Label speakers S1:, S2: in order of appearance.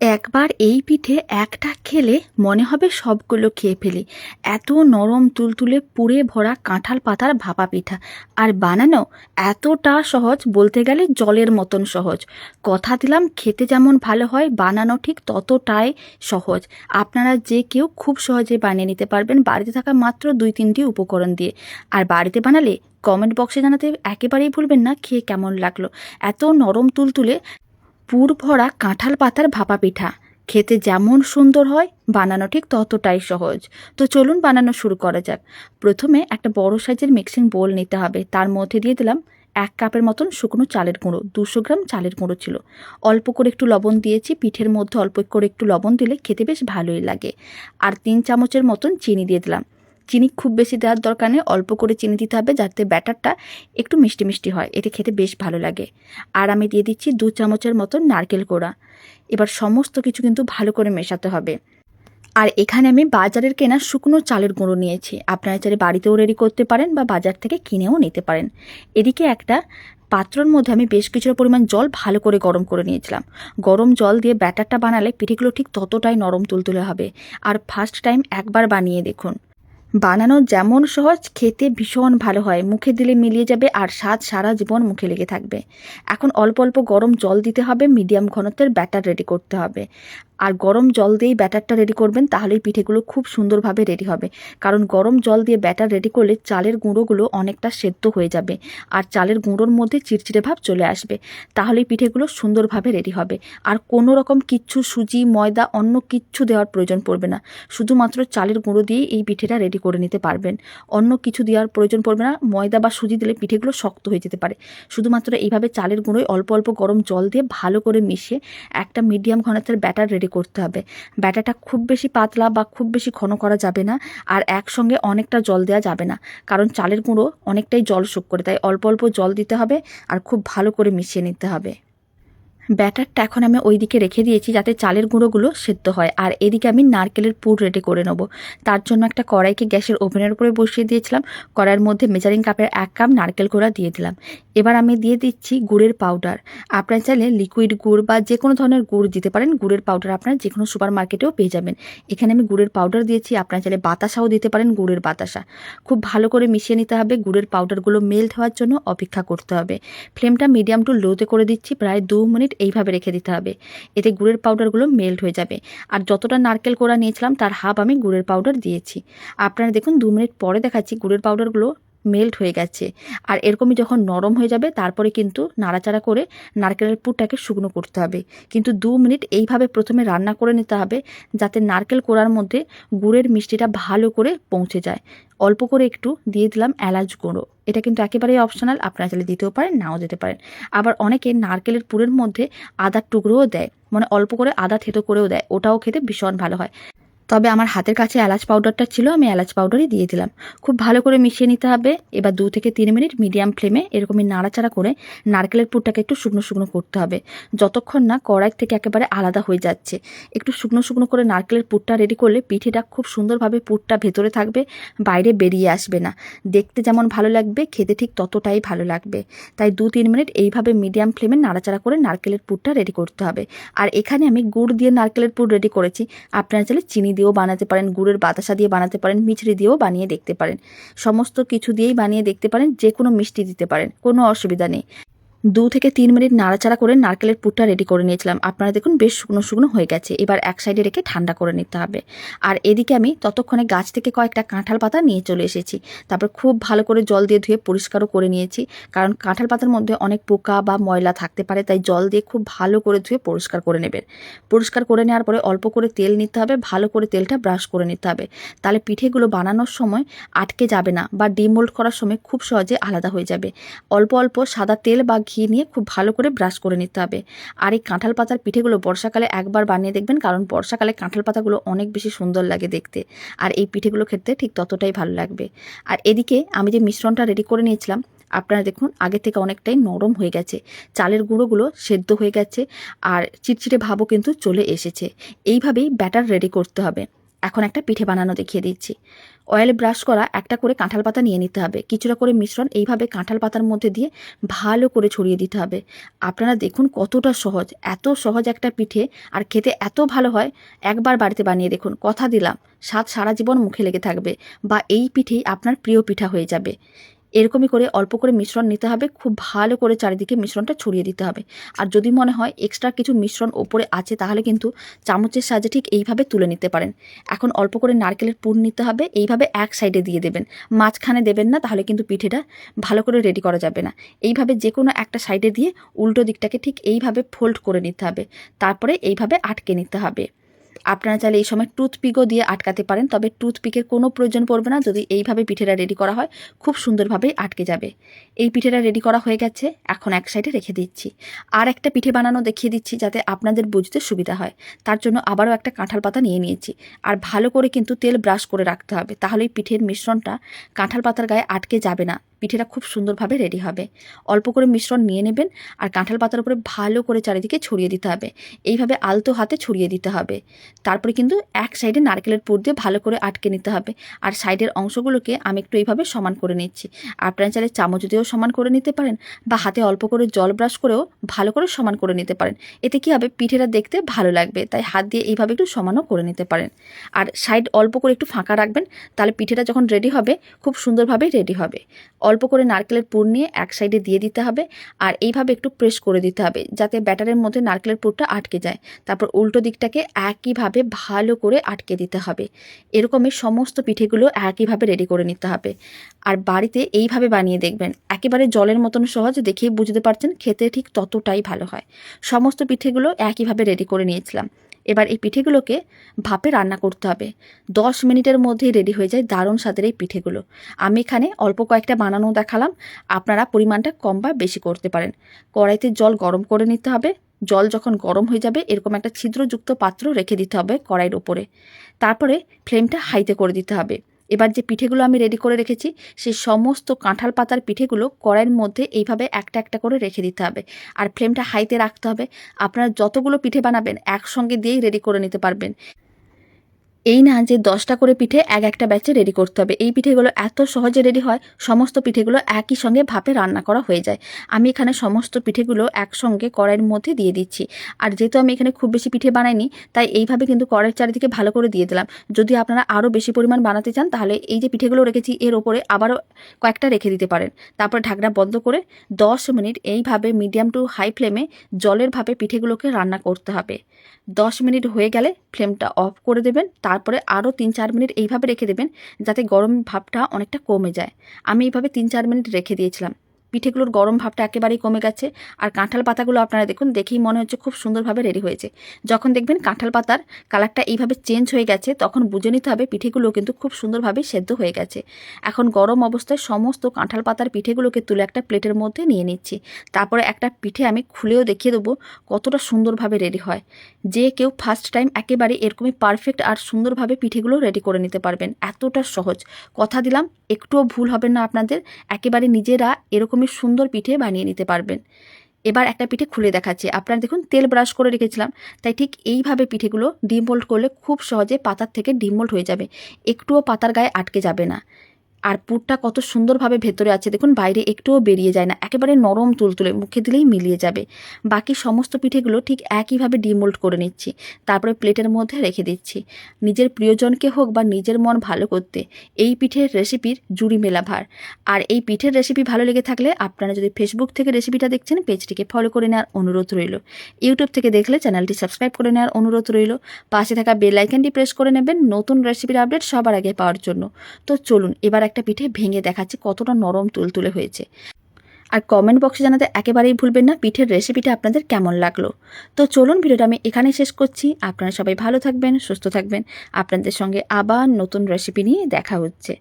S1: একবার এই পিঠে একটা খেলে মনে হবে সবগুলো খেয়ে ফেলি। এত নরম তুলতুলে পুড়ে ভরা কাঁঠাল পাতার ভাপা পিঠা, আর বানানো এতটা সহজ, বলতে গেলে জলের মতন সহজ। কথা দিলাম খেতে যেমন ভালো হয়, বানানো ঠিক ততটাই সহজ। আপনারা যে কেউ খুব সহজে বানিয়ে নিতে পারবেন বাড়িতে থাকা মাত্র 2-3টি উপকরণ দিয়ে। আর বাড়িতে বানালে কমেন্ট বক্সে জানাতে একেবারেই ভুলবেন না খেয়ে কেমন লাগলো। এত নরম তুলতুলে পুর ভরা কাঁঠাল পাতার ভাপা পিঠা খেতে যেমন সুন্দর হয়, বানানো ঠিক ততটাই সহজ। তো চলুন বানানো শুরু করা যাক। প্রথমে একটা বড় সাইজের মিক্সিং বোল নিতে হবে। তার মধ্যে দিয়ে দিলাম 1 কাপের মতন শুকনো চালের গুঁড়ো। 200 গ্রাম চালের গুঁড়ো ছিল। অল্প করে একটু লবণ দিয়েছি। পিঠের মধ্যে অল্প করে একটু লবণ দিলে খেতে বেশ ভালোই লাগে। আর 3 চামচের মতন চিনি দিয়ে দিলাম। চিনি খুব বেশি দেওয়ার দরকার নেই, অল্প করে চিনি দিতে হবে যাতে ব্যাটারটা একটু মিষ্টি মিষ্টি হয়, এতে খেতে বেশ ভালো লাগে। আর আমি দিয়ে দিচ্ছি 2 চামচের মতন নারকেল কোড়া। এবার সমস্ত কিছু কিন্তু ভালো করে মেশাতে হবে। আর এখানে আমি বাজারের কেনা শুকনো চালের গুঁড়ো নিয়েছি। আপনারা চাইলে বাড়িতেও রেডি করতে পারেন বা বাজার থেকে কিনেও নিতে পারেন। এদিকে একটা পাত্রর মধ্যে আমি বেশ কিছুটা পরিমাণ জল ভালো করে গরম করে নিয়েছিলাম। গরম জল দিয়ে ব্যাটারটা বানালে পিঠেগুলো ঠিক ততটাই নরম তুলতুলে হবে। আর ফার্স্ট টাইম একবার বানিয়ে দেখুন। বানানো যেমন সহজ, খেতে ভীষণ ভালো হয়। মুখে দিলে মিলিয়ে যাবে আর স্বাদ সারা জীবন মুখে লেগে থাকবে। এখন অল্প অল্প গরম জল দিতে হবে, মিডিয়াম ঘনত্বের ব্যাটার রেডি করতে হবে। আর গরম জল দিয়েই ব্যাটারটা রেডি করবেন, তাহলেই পিঠেগুলো খুব সুন্দরভাবে রেডি হবে। কারণ গরম জল দিয়ে ব্যাটার রেডি করলে চালের গুঁড়োগুলো অনেকটা সেদ্ধ হয়ে যাবে আর চালের গুঁড়োর মধ্যে চিটচিটে ভাব চলে আসবে। তাহলেই পিঠেগুলো সুন্দরভাবে রেডি হবে। আর কোনো রকম কিচ্ছু সুজি, ময়দা, অন্য কিচ্ছু দেওয়ার প্রয়োজন পড়বে না। শুধুমাত্র চালের গুঁড়ো দিয়েই এই পিঠেটা রেডি করে নিতে পারবেন। অন্য কিছু দেওয়ার প্রয়োজন পড়বে না। ময়দা বা সুজি দিলে পিঠেগুলো শক্ত হয়ে যেতে পারে। শুধুমাত্র এইভাবে চালের গুঁড়োয় অল্প অল্প গরম জল দিয়ে ভালো করে মিশিয়ে একটা মিডিয়াম ঘনত্বের ব্যাটার রেডি করতে হবে। ব্যাটারটা খুব বেশি পাতলা বা খুব বেশি ঘন করা যাবে না, আর একসঙ্গে অনেকটা জল দেওয়া যাবে না, কারণ চালের গুঁড়ো অনেকটাই জল শোক করে। তাই অল্প অল্প জল দিতে হবে আর খুব ভালো করে মিশিয়ে নিতে হবে। ব্যাটারটা এখন আমি ওই দিকে রেখে দিয়েছি যাতে চালের গুঁড়োগুলো সেদ্ধ হয়। আর এদিকে আমি নারকেলের পুর রেডি করে নেব। তার জন্য একটা কড়াইকে গ্যাসের ওভেনের উপরে বসিয়ে দিয়েছিলাম। কড়াইয়ের মধ্যে মেজারিং কাপের 1 কাপ নারকেল কোড়া দিয়ে দিলাম। এবার আমি দিয়ে দিচ্ছি গুড়ের পাউডার। আপনারা চাইলে লিকুইড গুড় বা যে কোনো ধরনের গুড় দিতে পারেন। গুড়ের পাউডার আপনারা যে কোনো সুপার মার্কেটেও পেয়ে যাবেন। এখানে আমি গুড়ের পাউডার দিয়েছি। আপনারা চাইলে বাতাসাও দিতে পারেন, গুড়ের বাতাসা। খুব ভালো করে মিশিয়ে নিতে হবে। গুড়ের পাউডারগুলো মেল্ট হওয়ার জন্য অপেক্ষা করতে হবে। ফ্লেমটা মিডিয়াম টু লোতে করে দিচ্ছি। প্রায় 2 মিনিট এইভাবে রেখে দিতে হবে। এতে গুড়ের পাউডারগুলো মেল্ট হয়ে যাবে। আর যতটা নারকেল কোড়া নিয়েছিলাম তার হাফ আমি গুড়ের পাউডার দিয়েছি। আপনারা দেখুন 2 মিনিট পরে দেখাচ্ছি গুড়ের পাউডারগুলো মেল্ট হয়ে গেছে। আর এরকমই যখন নরম হয়ে যাবে তারপরে কিন্তু নাড়াচাড়া করে নারকেলের পুরটাকে শুকনো করতে হবে। কিন্তু 2 মিনিট এইভাবে প্রথমে রান্না করে নিতে হবে যাতে নারকেল কোড়ার মধ্যে গুড়ের মিষ্টিটা ভালো করে পৌঁছে যায়। অল্প করে একটু দিয়ে দিলাম এলাচ গুঁড়ো। এটা কিন্তু একেবারেই অপশনাল, আপনারা চাইলে দিতেও পারেন, নাও দিতে পারেন। আবার অনেকে নারকেলের পুরের মধ্যে আদার টুকরোও দেয়, মানে অল্প করে আদা থেতো করেও দেয়, ওটাও খেতে ভীষণ ভালো হয়। তবে আমার হাতের কাছে এলাচ পাউডারটা ছিল, আমি এলাচ পাউডারই দিয়ে দিলাম। খুব ভালো করে মিশিয়ে নিতে হবে। এবার 2 থেকে 3 মিনিট মিডিয়াম ফ্লেমে এরকমই নাড়াচাড়া করে নারকেলের পুরটাকে একটু শুকনো শুকনো করতে হবে, যতক্ষণ না কড়াই থেকে একেবারে আলাদা হয়ে যাচ্ছে। একটু শুকনো শুকনো করে নারকেলের পুরটা রেডি করলে পিঠেটা খুব সুন্দরভাবে পুরটা ভেতরে থাকবে, বাইরে বেরিয়ে আসবে না। দেখতে যেমন ভালো লাগবে, খেতে ঠিক ততটাই ভালো লাগবে। তাই 2-3 মিনিট এইভাবে মিডিয়াম ফ্লেমে নাড়াচাড়া করে নারকেলের পুরটা রেডি করতে হবে। আর এখানে আমি গুড় দিয়ে নারকেলের পুর রেডি করেছি। আপনারা চাইলে চিনি দিয়েও বানাতে পারেন, গুড়ের বাতাসা দিয়ে বানাতে পারেন, মিছরি দিয়েও বানিয়ে দেখতে পারেন। সমস্ত কিছু দিয়েই বানিয়ে দেখতে পারেন, যে কোনো মিষ্টি দিতে পারেন, কোনো অসুবিধা নেই। 2 থেকে 3 মিনিট নাড়াচাড়া করে নারকেলের পুরটা রেডি করে নিয়েছিলাম। আপনারা দেখুন বেশ শুকনো শুকনো হয়ে গেছে। এবার এক সাইডে রেখে ঠান্ডা করে নিতে হবে। আর এদিকে আমি ততক্ষণে গাছ থেকে কয়েকটা কাঁঠাল পাতা নিয়ে চলে এসেছি। তারপর খুব ভালো করে জল দিয়ে ধুয়ে পরিষ্কারও করে নিয়েছি, কারণ কাঁঠাল পাতার মধ্যে অনেক পোকা বা ময়লা থাকতে পারে। তাই জল দিয়ে খুব ভালো করে ধুয়ে পরিষ্কার করে নেবেন। পরিষ্কার করে নেওয়ার পরে অল্প করে তেল নিতে হবে, ভালো করে তেলটা ব্রাশ করে নিতে হবে। তাহলে পিঠেগুলো বানানোর সময় আটকে যাবে না বা ডিমোল্ড করার সময় খুব সহজে আলাদা হয়ে যাবে। অল্প অল্প সাদা তেল বা ঘি নিয়ে খুব ভালো করে ব্রাশ করে নিতে হবে। আর এই কাঁঠাল পাতার পিঠেগুলো বর্ষাকালে একবার বানিয়ে দেখবেন, কারণ বর্ষাকালে কাঁঠাল পাতাগুলো অনেক বেশি সুন্দর লাগে দেখতে। আর এই পিঠেগুলো খেতে ঠিক ততটাই ভালো লাগবে। আর এদিকে আমি যে মিশ্রণটা রেডি করে নিয়েছিলাম, আপনারা দেখুন আগে থেকে অনেকটাই নরম হয়ে গেছে। চালের গুঁড়োগুলো সেদ্ধ হয়ে গেছে আর চিটচিটে ভাবও কিন্তু চলে এসেছে। এইভাবেই ব্যাটার রেডি করতে হবে। এখন একটা পিঠে বানানো দেখিয়ে দিচ্ছি। অয়েল ব্রাশ করা একটা করে কাঁঠাল পাতা নিয়ে নিতে হবে। কিছুটা করে মিশ্রণ এইভাবে কাঁঠাল পাতার মধ্যে দিয়ে ভালো করে ছড়িয়ে দিতে হবে। আপনারা দেখুন কতটা সহজ, এত সহজ একটা পিঠে, আর খেতে এত ভালো হয়। একবার বাড়িতে বানিয়ে দেখুন, কথা দিলাম স্বাদ সারা জীবন মুখে লেগে থাকবে, বা এই পিঠেই আপনার প্রিয় পিঠা হয়ে যাবে। এরকমই করে অল্প করে মিশ্রণ নিতে হবে, খুব ভালো করে চারিদিকে মিশ্রণটা ছড়িয়ে দিতে হবে। আর যদি মনে হয় এক্সট্রা কিছু মিশ্রণ ওপরে আছে, তাহলে কিন্তু চামচের সাহায্যে ঠিক এইভাবে তুলে নিতে পারেন। এখন অল্প করে নারকেলের পুর নিতে হবে, এইভাবে এক সাইডে দিয়ে দেবেন, মাঝখানে দেবেন না, তাহলে কিন্তু পিঠেটা ভালো করে রেডি করা যাবে না। এইভাবে যে কোনো একটা সাইডে দিয়ে উল্টো দিকটাকে ঠিক এইভাবে ফোল্ড করে নিতে হবে, তারপরে এইভাবে আটকে নিতে হবে। আপনারা চাইলে এই সময় টুথপিকও দিয়ে আটকাতে পারেন, তবে টুথপিকের কোনো প্রয়োজন পড়বে না। যদি এইভাবে পিঠেটা রেডি করা হয়, খুব সুন্দরভাবেই আটকে যাবে। এই পিঠেটা রেডি করা হয়ে গেছে, এখন এক সাইডে রেখে দিচ্ছি। আর একটা পিঠে বানানো দেখিয়ে দিচ্ছি, যাতে আপনাদের বুঝতে সুবিধা হয়। তার জন্য আবারও একটা কাঁঠাল পাতা নিয়ে নিয়েছি, আর ভালো করে কিন্তু তেল ব্রাশ করে রাখতে হবে, তাহলেই পিঠের মিশ্রণটা কাঁঠাল পাতার গায়ে আটকে যাবে না, পিঠেটা খুব সুন্দরভাবে রেডি হবে। অল্প করে মিশ্রণ নিয়ে নেবেন, আর কাঁঠাল পাতার উপরে ভালো করে চারিদিকে ছড়িয়ে দিতে হবে। এইভাবে আলতো হাতে ছড়িয়ে দিতে হবে। তারপরে কিন্তু এক সাইডে নারকেলের পুর দিয়ে ভালো করে আটকে নিতে হবে, আর সাইডের অংশগুলোকে আমি একটু এইভাবে সমান করে নিচ্ছি। আপনারা চাইলে চামচ দিয়েও সমান করে নিতে পারেন, বা হাতে অল্প করে জল ব্রাশ করেও ভালো করে সমান করে নিতে পারেন। এতে কী হবে, পিঠেটা দেখতে ভালো লাগবে, তাই হাত দিয়ে এইভাবে একটু সমানও করে নিতে পারেন। আর সাইড অল্প করে একটু ফাঁকা রাখবেন, তাহলে পিঠেটা যখন রেডি হবে খুব সুন্দরভাবেই রেডি হবে। অল্প করে নারকেলের পুর নিয়ে এক সাইডে দিয়ে দিতে হবে, আর এইভাবে একটু প্রেস করে দিতে হবে, যাতে ব্যাটারের মধ্যে নারকেলের পুরটা আটকে যায়। তারপর উল্টো দিকটাকে একইভাবে ভালো করে আটকে দিতে হবে। এরকমই সমস্ত পিঠেগুলো একইভাবে রেডি করে নিতে হবে। আর বাড়িতে এইভাবে বানিয়ে দেখবেন, একেবারে জলের মতন সহজ, দেখেই বুঝতে পারছেন, খেতে ঠিক ততটাই ভালো হয়। সমস্ত পিঠেগুলো একইভাবে রেডি করে নিয়েছিলাম। এবার এই পিঠেগুলোকে ভাপে রান্না করতে হবে। 10 মিনিটের মধ্যেই রেডি হয়ে যায় দারুণ স্বাদের এই পিঠেগুলো। আমি এখানে অল্প কয়েকটা বানানো দেখালাম, আপনারা পরিমাণটা কম বা বেশি করতে পারেন। কড়াইতে জল গরম করে নিতে হবে। জল যখন গরম হয়ে যাবে, এরকম একটা ছিদ্রযুক্ত পাত্র রেখে দিতে হবে কড়াইয়ের ওপরে। তারপরে ফ্লেমটা হাইতে করে দিতে হবে। এবার যে পিঠেগুলো আমি রেডি করে রেখেছি, সেই সমস্ত কাঁঠাল পাতার পিঠেগুলো কড়াইয়ের মধ্যে এইভাবে একটা একটা করে রেখে দিতে হবে, আর ফ্লেমটা হাইতে রাখতে হবে। আপনারা যতগুলো পিঠে বানাবেন একসঙ্গে দিয়েই রেডি করে নিতে পারবেন। এই না যে 10টা করে পিঠে এক একটা ব্যাচে রেডি করতে হবে। এই পিঠেগুলো এত সহজে রেডি হয়, সমস্ত পিঠেগুলো একই সঙ্গে ভাপে রান্না করা হয়ে যায়। আমি এখানে সমস্ত পিঠেগুলো একসঙ্গে কড়াইয়ের মধ্যে দিয়ে দিচ্ছি। আর যেহেতু আমি এখানে খুব বেশি পিঠে বানাইনি, তাই এইভাবে কিন্তু কড়াইয়ের চারিদিকে ভালো করে দিয়ে দিলাম। যদি আপনারা আরও বেশি পরিমাণ বানাতে চান, তাহলে এই যে পিঠেগুলো রেখেছি এর ওপরে আবারও কয়েকটা রেখে দিতে পারেন। তারপর ঢাকনা বন্ধ করে 10 মিনিট এইভাবে মিডিয়াম টু হাই ফ্লেমে জলের ভাপে পিঠেগুলোকে রান্না করতে হবে। 10 মিনিট হয়ে গেলে ফ্লেমটা অফ করে দেবেন। তারপরে আরও 3-4 মিনিট এইভাবে রেখে দেবেন, যাতে গরম ভাবটা অনেকটা কমে যায়। আমি এইভাবে 3-4 মিনিট রেখে দিয়েছিলাম। পিঠেগুলোর গরম ভাবটা একেবারেই কমে গেছে। আর কাঁঠাল পাতাগুলো আপনারা দেখুন, দেখেই মনে হচ্ছে খুব সুন্দরভাবে রেডি হয়েছে। যখন দেখবেন কাঁঠাল পাতার কালারটা এইভাবে চেঞ্জ হয়ে গেছে, তখন বুঝে নিতে হবে পিঠেগুলো কিন্তু খুব সুন্দরভাবে সেদ্ধ হয়ে গেছে। এখন গরম অবস্থায় সমস্ত কাঁঠাল পাতার পিঠেগুলোকে তুলে একটা প্লেটের মধ্যে নিয়ে নিচ্ছি। তারপরে একটা পিঠে আমি খুলেও দেখিয়ে দেবো কতটা সুন্দরভাবে রেডি হয়। যে কেউ ফার্স্ট টাইম একেবারে এরকমই পারফেক্ট আর সুন্দরভাবে পিঠেগুলো রেডি করে নিতে পারবেন, এতটা সহজ। কথা দিলাম একটুও ভুল হবে না আপনাদের, একেবারে নিজেরা এরকমই সুন্দর পিঠে বানিয়ে নিতে পারবেন। এবার একটা পিঠে খুলে দেখাচ্ছি। আপনারা দেখুন, তেল ব্রাশ করে রেখেছিলাম, তাই ঠিক এইভাবে পিঠেগুলো ডিমোল্ড করলে খুব সহজে পাতার থেকে ডিমোল্ড হয়ে যাবে, একটুও পাতার গায়ে আটকে যাবে না। আর পুরটা কত সুন্দরভাবে ভেতরে আছে দেখুন, বাইরে একটুও বেরিয়ে যায় না, একেবারে নরম তুলতুলে, মুখে দিলেই মিলিয়ে যাবে। বাকি সমস্ত পিঠেগুলো ঠিক একইভাবে ডিমোল্ড করে নিচ্ছি, তারপরে প্লেটের মধ্যে রেখে দিচ্ছি। নিজের প্রিয়জনকে হোক বা নিজের মন ভালো করতে এই পিঠের রেসিপির জুড়ি মেলা ভার। আর এই পিঠের রেসিপি ভালো লেগে থাকলে আপনারা যদি ফেসবুক থেকে রেসিপিটা দেখছেন, পেজটিকে ফলো করে নেওয়ার অনুরোধ রইল। ইউটিউব থেকে দেখলে চ্যানেলটি সাবস্ক্রাইব করে নেওয়ার অনুরোধ রইল। পাশে থাকা বেল আইকনটি প্রেস করে নেবেন নতুন রেসিপির আপডেট সবার আগে পাওয়ার জন্য। তো চলুন এবার একটা পিঠে ভেঙে দেখাচ্ছি কতটা নরম তুলতুলে হয়েছে। আর কমেন্ট বক্সে জানাতে একেবারেই ভুলবেন না পিঠের রেসিপিটা আপনাদের কেমন লাগলো। তো চলুন ভিডিওটা আমি এখানেই শেষ করছি। আপনারা সবাই ভালো থাকবেন, সুস্থ থাকবেন। আপনাদের সঙ্গে আবার নতুন রেসিপি নিয়ে দেখা হচ্ছে।